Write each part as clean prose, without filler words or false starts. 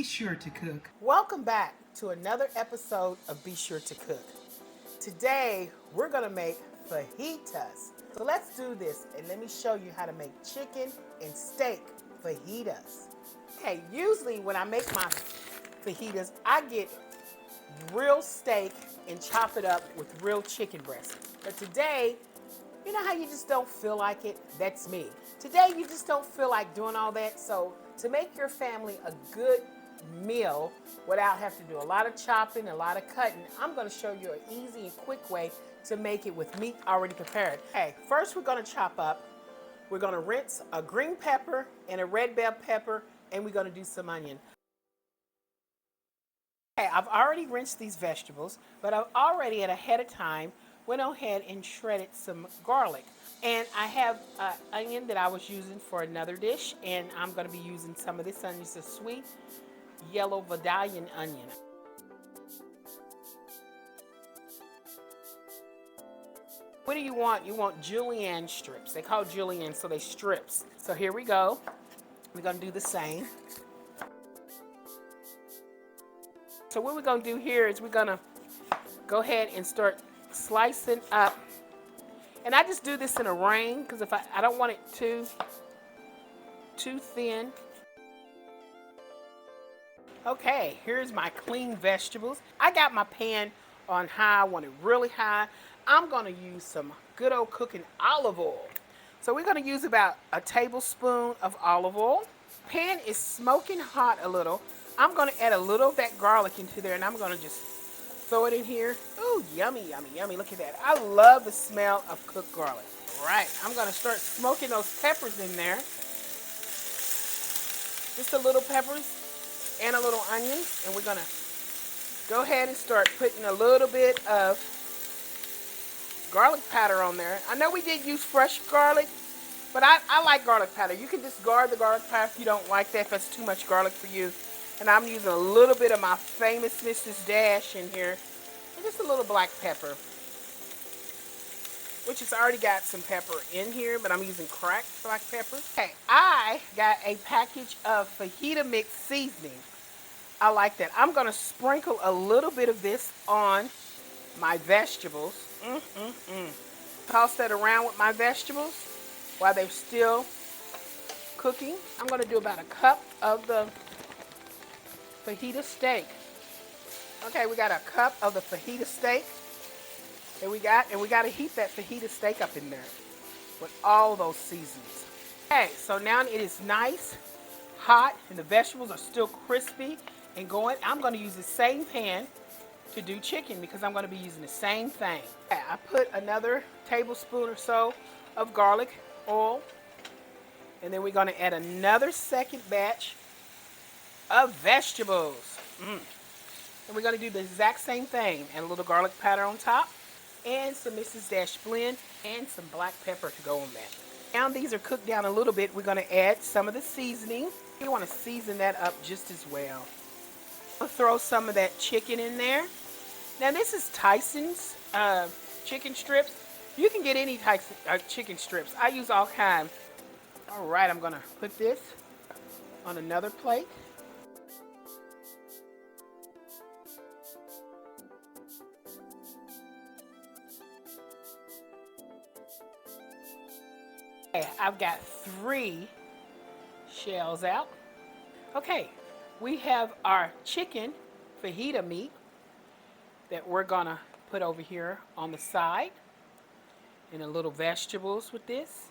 Be Sure to Cook. Welcome back to another episode of Be Sure to Cook. Today, we're gonna make fajitas. So let's do this and let me show you how to make chicken and steak fajitas. Okay, usually when I make my fajitas, I get real steak and chop it up with real chicken breast. But today, you know how you just don't feel like it? That's me. Today, you just don't feel like doing all that. So to make your family a good meal without having to do a lot of chopping, a lot of cutting, I'm going to show you an easy and quick way to make it with meat already prepared. Okay, first we're going to chop up. We're going to rinse a green pepper and a red bell pepper, and we're going to do some onion. Okay, I've already rinsed these vegetables, but I've already ahead of time went ahead and shredded some garlic. And I have an onion that I was using for another dish, and I'm going to be using some of this onion. It's a sweet yellow Vidalian onion. What do you want? You want julienne strips. They call julienne, so they strips. So here we go. We're going to do the same. So what we're going to do here is we're going to go ahead and start slicing up. And I just do this in a ring because if I don't want it too thin. Okay, here's my clean vegetables. I got my pan on high. I want it really high. I'm going to use some good old cooking olive oil. So we're going to use about a tablespoon of olive oil. Pan is smoking hot a little. I'm going to add a little of that garlic into there, and I'm going to just throw it in here. Ooh, yummy, yummy, yummy. Look at that. I love the smell of cooked garlic. All right, I'm going to start smoking those peppers in there. Just a little peppers and a little onion, and we're going to go ahead and start putting a little bit of garlic powder on there. I know we did use fresh garlic, but I like garlic powder. You can discard the garlic powder if you don't like that, if that's too much garlic for you. And I'm using a little bit of my famous Mrs. Dash in here, and just a little black pepper, which has already got some pepper in here, but I'm using cracked black pepper. Okay, I got a package of fajita mix seasoning. I like that. I'm going to sprinkle a little bit of this on my vegetables. Toss that around with my vegetables while they're still cooking. I'm going to do about a cup of the fajita steak. Okay, we got a cup of the fajita steak that we got, and we got to heat that fajita steak up in there with all those seasonings. Okay, so now it is nice, hot, and the vegetables are still crispy and going. I'm going to use the same pan to do chicken because I'm going to be using the same thing. Okay, I put another tablespoon or so of garlic oil, and then we're going to add another second batch of vegetables. And we're going to do the exact same thing. Add a little garlic powder on top and some Mrs. Dash blend and some black pepper to go on that. Now these are cooked down a little bit. We're going to add some of the seasoning. You want to season that up just as well. I'll throw some of that chicken in there. Now this is Tyson's chicken strips. You can get any type of chicken strips. I use all kinds. All right, I'm going to put this on another plate. Okay, I've got 3 shells out. Okay, we have our chicken fajita meat that we're gonna put over here on the side, and a little vegetables with this.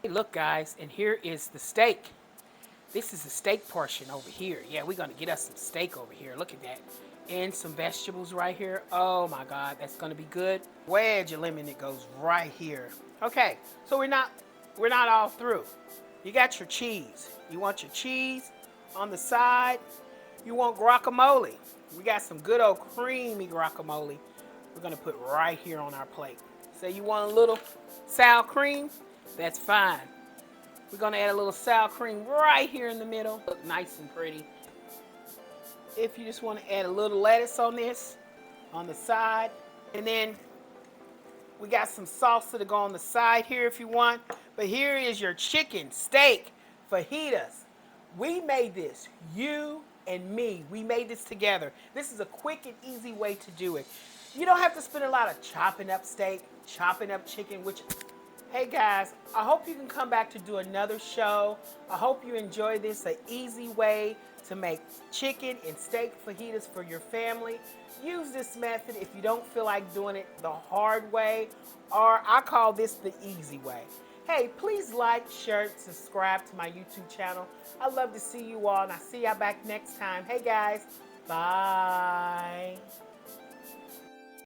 Hey, look guys, and here is the steak. This is the steak portion over here. Yeah, we're gonna get us some steak over here. Look at that. And some vegetables right here. Oh my God, that's gonna be good. Wedge of lemon that goes right here. Okay, so we're not all through. You got your cheese. You want your cheese on the side. You want guacamole. We got some good old creamy guacamole we're going to put right here on our plate. Say you want a little sour cream, that's fine. We're going to add a little sour cream right here in the middle. Look nice and pretty. If you just want to add a little lettuce on this, on the side. And then we got some salsa to go on the side here if you want. But here is your chicken, steak, fajitas. We made this. You and me. We made this together. This is a quick and easy way to do it. You don't have to spend a lot of chopping up steak, chopping up chicken, which, hey guys, I hope you can come back to do another show. I hope you enjoy this, an easy way to make chicken and steak fajitas for your family. Use this method if you don't feel like doing it the hard way, or I call this the easy way. Hey, please like, share, subscribe to my YouTube channel. I love to see you all, and I'll see y'all back next time. Hey guys, bye.